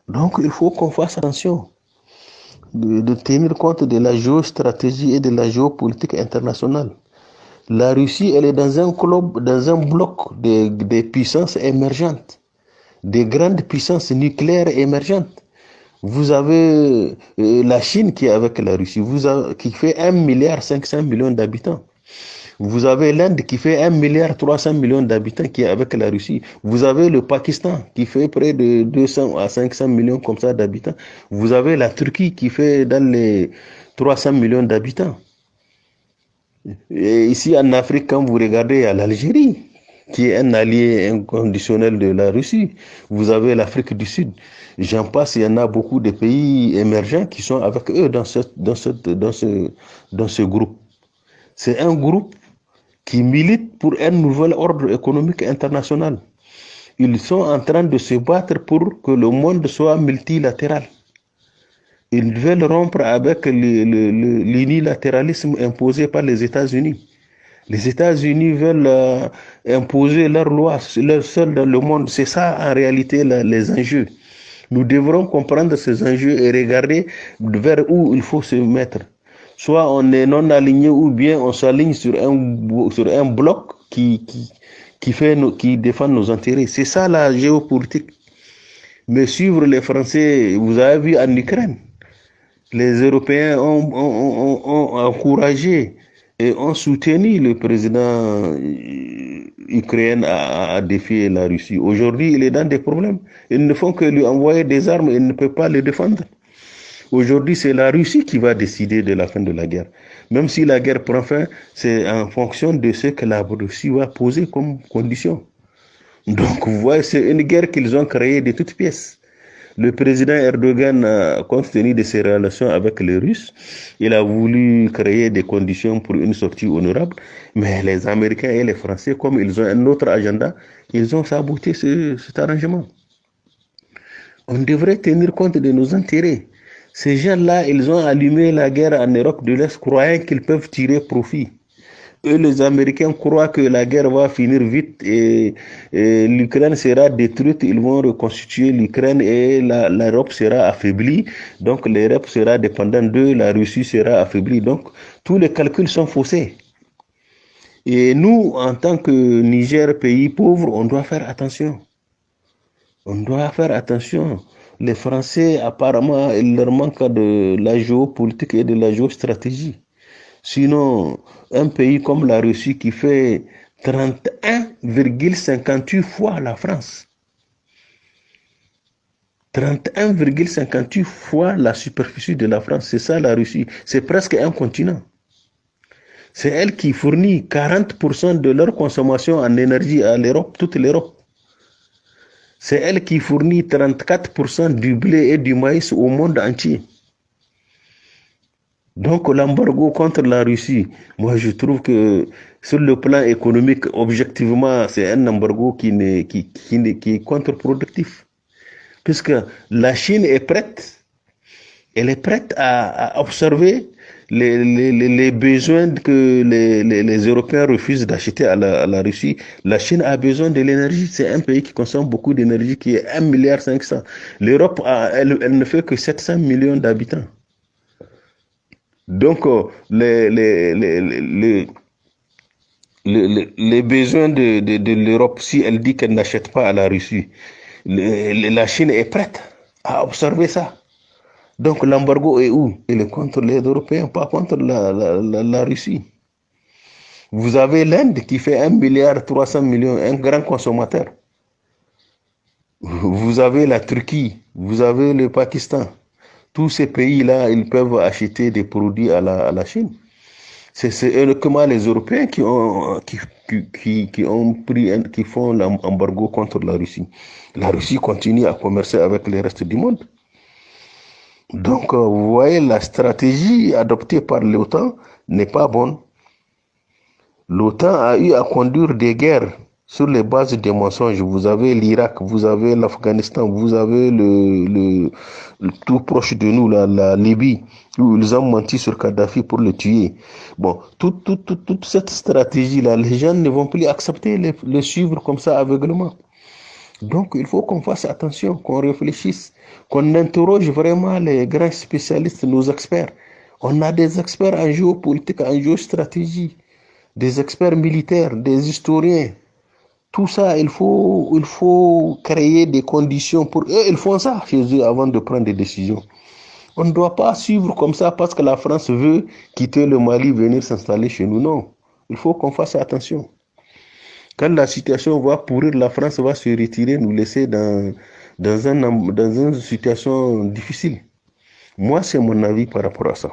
Donc, il faut qu'on fasse attention de tenir compte de la géostratégie et de la géopolitique internationale. La Russie, elle est dans un club, dans un bloc des puissances émergentes, des grandes puissances nucléaires émergentes. Vous avez la Chine qui est avec la Russie, qui fait 1,5 milliard d'habitants. Vous avez l'Inde qui fait 1,3 milliard d'habitants qui est avec la Russie. Vous avez le Pakistan qui fait près de 200 à 500 millions comme ça d'habitants. Vous avez la Turquie qui fait dans les 300 millions d'habitants. Et ici en Afrique, quand vous regardez à l'Algérie, qui est un allié inconditionnel de la Russie, vous avez l'Afrique du Sud. J'en passe, il y en a beaucoup de pays émergents qui sont avec eux dans ce groupe. C'est un groupe qui militent pour un nouvel ordre économique international. Ils sont en train de se battre pour que le monde soit multilatéral. Ils veulent rompre avec l'unilatéralisme imposé par les États-Unis. Les États-Unis veulent imposer leurs lois, leur seul dans le monde. C'est ça en réalité les enjeux. Nous devrons comprendre ces enjeux et regarder vers où il faut se mettre. Soit on est non aligné ou bien on s'aligne sur un bloc qui défend nos intérêts. C'est ça la géopolitique. Mais suivre les Français, vous avez vu en Ukraine, les Européens ont encouragé et ont soutenu le président ukrainien à défier la Russie. Aujourd'hui, il est dans des problèmes. Ils ne font que lui envoyer des armes, il ne peut pas les défendre. Aujourd'hui, c'est la Russie qui va décider de la fin de la guerre. Même si la guerre prend fin, c'est en fonction de ce que la Russie va poser comme condition. Donc, vous voyez, c'est une guerre qu'ils ont créée de toutes pièces. Le président Erdogan, compte tenu de ses relations avec les Russes, il a voulu créer des conditions pour une sortie honorable. Mais les Américains et les Français, comme ils ont un autre agenda, ils ont saboté cet arrangement. On devrait tenir compte de nos intérêts. Ces gens-là, ils ont allumé la guerre en Europe de l'Est, croyant qu'ils peuvent tirer profit. Eux, les Américains croient que la guerre va finir vite et l'Ukraine sera détruite. Ils vont reconstituer l'Ukraine et l'Europe sera affaiblie. Donc l'Europe sera dépendante d'eux, la Russie sera affaiblie. Donc tous les calculs sont faussés. Et nous, en tant que Niger, pays pauvre, on doit faire attention. On doit faire attention. Les Français, apparemment, il leur manque de la géopolitique et de la géostratégie. Sinon, un pays comme la Russie qui fait 31,58 fois la France, 31,58 fois la superficie de la France, c'est ça la Russie. C'est presque un continent. C'est elle qui fournit 40% de leur consommation en énergie à l'Europe, toute l'Europe. C'est elle qui fournit 34% du blé et du maïs au monde entier. Donc l'embargo contre la Russie, moi je trouve que sur le plan économique, objectivement, c'est un embargo qui est contre-productif. Puisque la Chine est prête, elle est prête à observer les besoins que les Européens refusent d'acheter à la Russie. La Chine a besoin de l'énergie. C'est un pays qui consomme beaucoup d'énergie, qui est 1,5 milliard. L'Europe, elle ne fait que 700 millions d'habitants. Donc, les besoins de l'Europe, si elle dit qu'elle n'achète pas à la Russie, la Chine est prête à observer ça. Donc l'embargo est où? Il est contre les Européens, pas contre la Russie. Vous avez l'Inde qui fait 1,3 milliard, un grand consommateur. Vous avez la Turquie, vous avez le Pakistan. Tous ces pays-là, ils peuvent acheter des produits à la Chine. C'est uniquement les Européens qui font l'embargo contre la Russie. La Russie continue à commercer avec le reste du monde. Donc, vous voyez, la stratégie adoptée par l'OTAN n'est pas bonne. L'OTAN a eu à conduire des guerres sur les bases des mensonges. Vous avez l'Irak, vous avez l'Afghanistan, vous avez le tout proche de nous, la Libye, où ils ont menti sur Kadhafi pour le tuer. Bon, toute cette stratégie-là, les gens ne vont plus accepter le suivre comme ça aveuglement. Donc, il faut qu'on fasse attention, qu'on réfléchisse, qu'on interroge vraiment les grands spécialistes, nos experts. On a des experts en géopolitique, en géostratégie, des experts militaires, des historiens. Tout ça, il faut créer des conditions pour eux. Ils font ça chez eux avant de prendre des décisions. On ne doit pas suivre comme ça parce que la France veut quitter le Mali, venir s'installer chez nous. Non, il faut qu'on fasse attention. Quand la situation va pourrir, la France va se retirer, nous laisser dans une situation difficile. Moi, c'est mon avis par rapport à ça.